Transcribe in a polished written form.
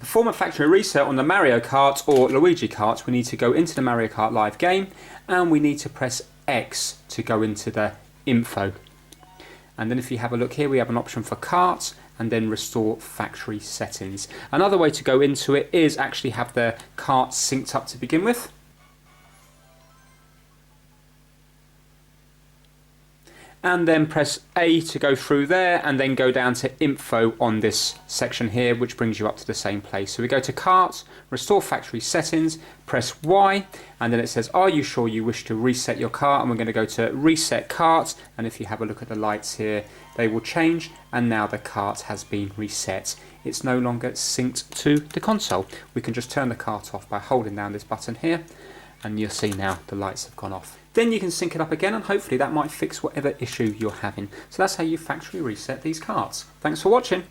perform a factory reset on the Mario Kart or Luigi Kart, we need to go into the Mario Kart live game and we need to press X to go into the info. And then if you have a look here, we have an option for kart and then restore factory settings. Another way to go into it is actually have the kart synced up to begin with. And then press A to go through there and then go down to info on this section here, which brings you up to the same place. So we go to kart, restore factory settings, press Y, and then it says, are you sure you wish to reset your kart? And we're going to go to reset kart, and if you have a look at the lights here, they will change, and now the kart has been reset. It's no longer synced to the console. We can just turn the kart off by holding down this button here, and you'll see now the lights have gone off. Then you can sync it up again, and hopefully that might fix whatever issue you're having. So that's how you factory reset these karts. Thanks for watching.